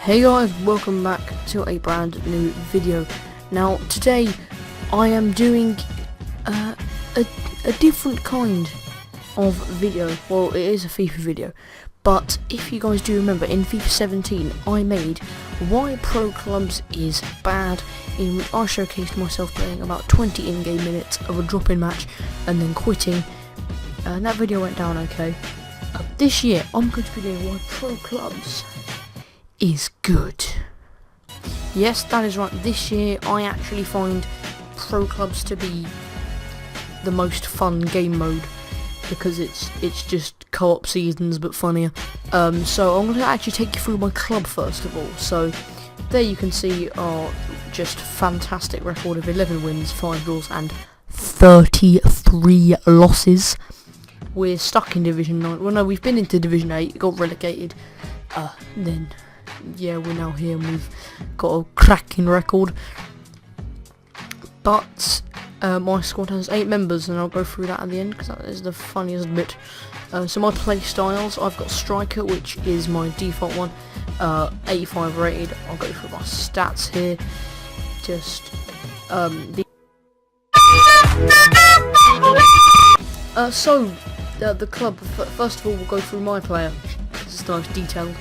Hey guys, welcome back to a brand new video. Now today I am doing a different kind of video. Well, it is a FIFA video, but if you guys do remember, in FIFA 17 I made why pro clubs is bad, in which I showcased myself playing about 20 in-game minutes of a drop-in match and then quitting, and that video went down okay. This year I'm going to be doing why pro clubs is good. Yes, that is right. This year I actually find pro clubs to be the most fun game mode because it's just co-op seasons but funnier. So I'm going to actually take you through my club first of all. So there you can see our just fantastic record of 11 wins, 5 draws and 33 losses. We're stuck in Division 9. Well, no, we've been into Division 8, got relegated. Then yeah, we're now here and we've got a cracking record. But my squad has 8 members, and I'll go through that at the end because that is the funniest bit. So my play styles, I've got striker, which is my default one, 85 rated. I'll go through my stats here. Just the club. First of all, we'll go through my player. It's nice detailed.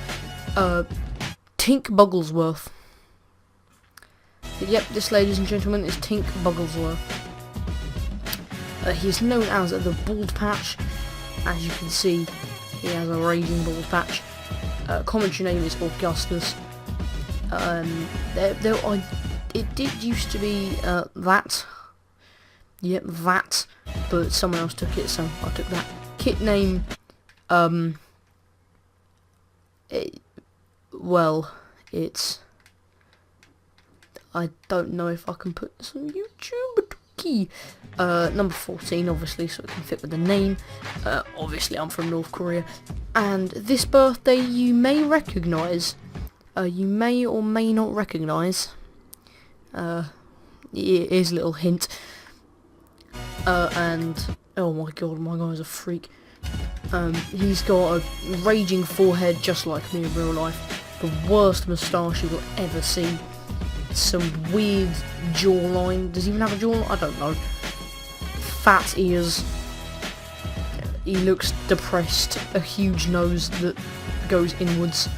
Tink Bugglesworth. Yep, this, ladies and gentlemen, is Tink Bugglesworth. He is known as the Bald Patch. As you can see, he has a raging bald patch. Commentary name is Augustus. It did used to be that. Yep, that. But someone else took it, so I took that. Kit name, it's, I don't know if I can put this on YouTube. Key. Number 14, obviously, so it can fit with the name. Obviously, I'm from North Korea, and this birthday you may recognise. You may or may not recognise. Here's a little hint. And oh my god, my guy's a freak. He's got a raging forehead just like me in real life. The worst moustache you will ever see. Some weird jawline. Does he even have a jawline? I don't know. Fat ears. He looks depressed. A huge nose that goes inwards.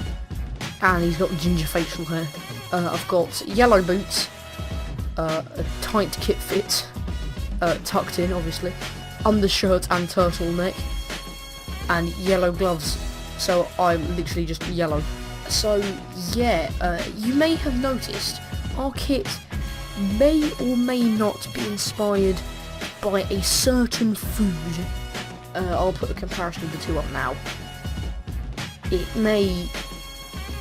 And he's got ginger facial hair. I've got yellow boots. A tight kit fit. Tucked in, obviously. Undershirt and turtleneck. And yellow gloves. So I'm literally just yellow. So yeah, you may have noticed our kit may or may not be inspired by a certain food. I'll put a comparison of the two up now. It may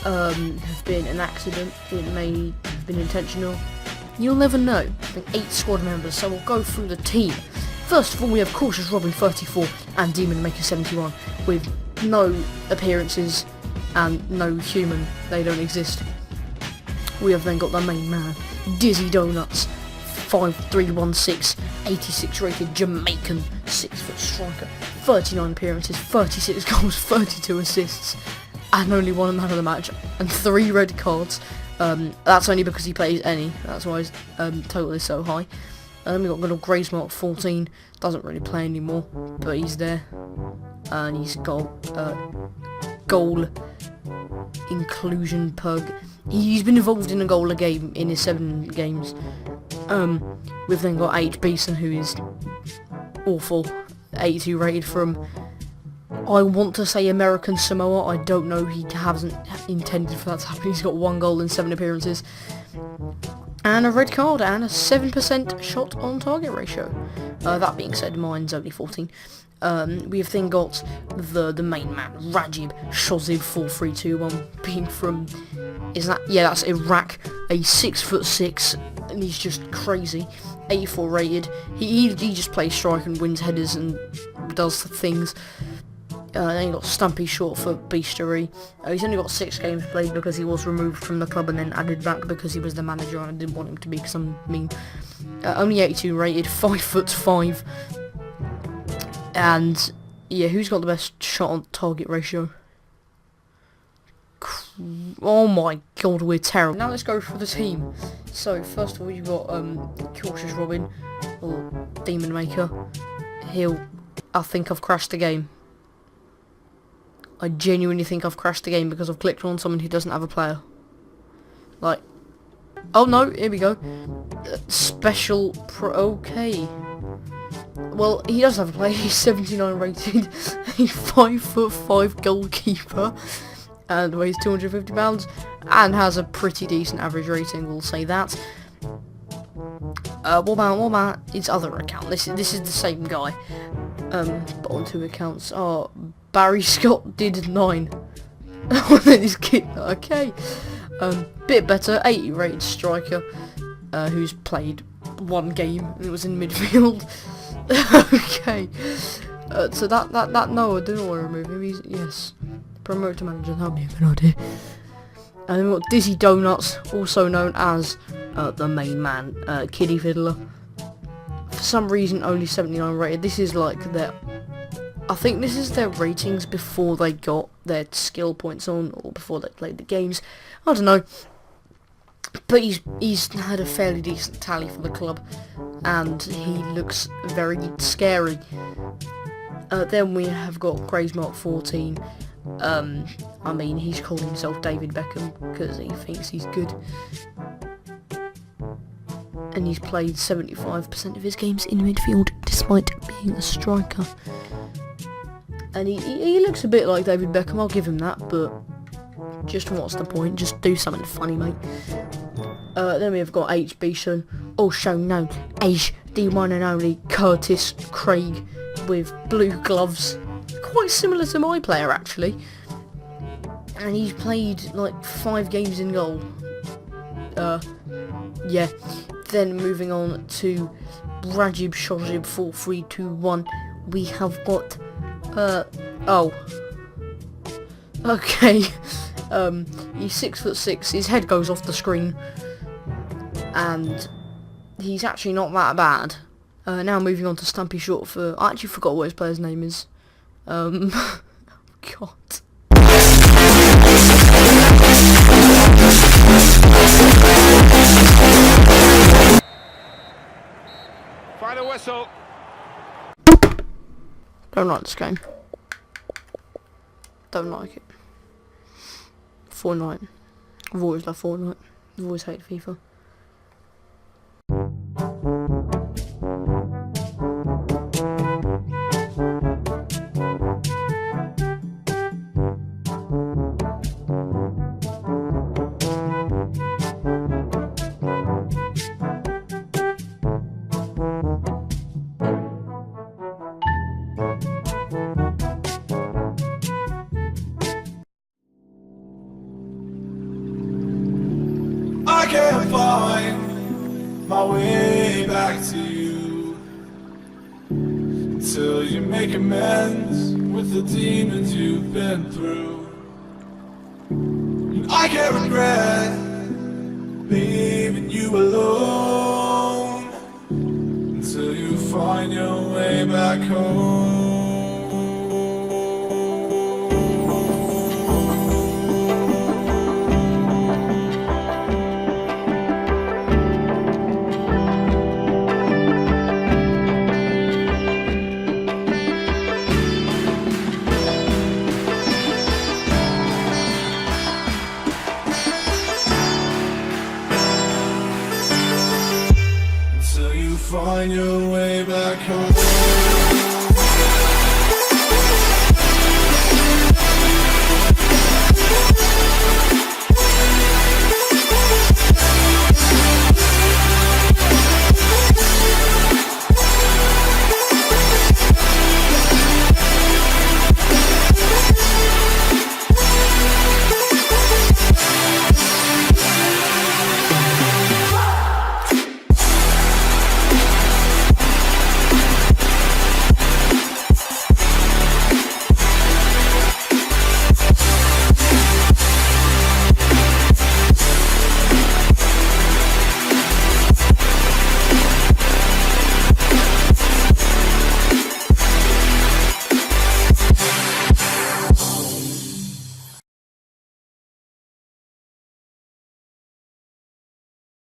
have been an accident, it may have been intentional. You'll never know. I think 8 squad members, so we'll go through the team. First of all, we have Cautious Robin 34 and Demon Maker 71 with no appearances and no human. They don't exist. We have then got the main man, Dizzy Donuts, 5316, 86 rated Jamaican 6-foot striker, 39 appearances, 36 goals, 32 assists, and only 1 man of the match, and 3 red cards. That's only because he plays any. That's why his total is so high. We got good old Graysmark 14. Doesn't really play anymore, but he's there, and he's got goal inclusion pug. He's been involved in a goal a game in his 7 games. We've then got H. Beeson, who is awful, 82 rated from, I want to say, American Samoa. I don't know, he hasn't intended for that to happen. He's got 1 goal in 7 appearances. And a red card and a 7% shot on target ratio. That being said, mine's only 14. We've then got the main man, Rajib Shoziv 4321, being from, that's Iraq, a 6'6", and he's just crazy. 84 rated. He just plays strike and wins headers and does things. Then you got Stumpy, short for Beastery. He's only got 6 games played because he was removed from the club and then added back because he was the manager and I didn't want him to be because I'm mean. Only 82 rated, 5'5", and yeah, who's got the best shot on target ratio? Oh my god, we're terrible. Now let's go for the team. So first of all, you've got Cautious Robin, or Demon Maker. I think I've crashed the game. I genuinely think I've crashed the game because I've clicked on someone who doesn't have a player. Like, oh no, here we go. Special pro. Okay. Well, he does have a player. He's 79 rated. He's 5'5" goalkeeper, and weighs 250 pounds, and has a pretty decent average rating. We'll say that. What about his other account? This is the same guy, but on 2 accounts. Oh, Barry Scott did 9. This kid, okay. Bit better, 80 rated striker, who's played 1 game and it was in midfield. Okay. So that no, I don't want to remove him. Yes, promote to manager. That'd be a good idea. And then we've got Dizzy Donuts, also known as the main man, Kiddie Fiddler. For some reason, only 79 rated. This is like I think this is their ratings before they got their skill points on, or before they played the games. I don't know. But he's had a fairly decent tally for the club, and he looks very scary. Then we have got Craze Mark 14. I mean, he's called himself David Beckham because he thinks he's good. And he's played 75% of his games in midfield, despite being a striker. And he looks a bit like David Beckham, I'll give him that, but just what's the point? Just do something funny, mate. Then we've got HB Son, also known as the one and only Curtis Craig, with blue gloves. Quite similar to my player, actually. And he's played like 5 games in goal. Yeah. Then moving on to Rajib Shojib 4321, we have got oh. Okay. He's 6'6", his head goes off the screen, and he's actually not that bad. Now moving on to Stumpy Short for, I actually forgot what his player's name is. God. Final whistle. Don't like this game. Don't like it. Fortnite. I've always loved Fortnite. I've always hated FIFA. I can't find my way back to you until you make amends with the demons you've been through. And I can't regret leaving you alone until you find your way back home. Find your way back home.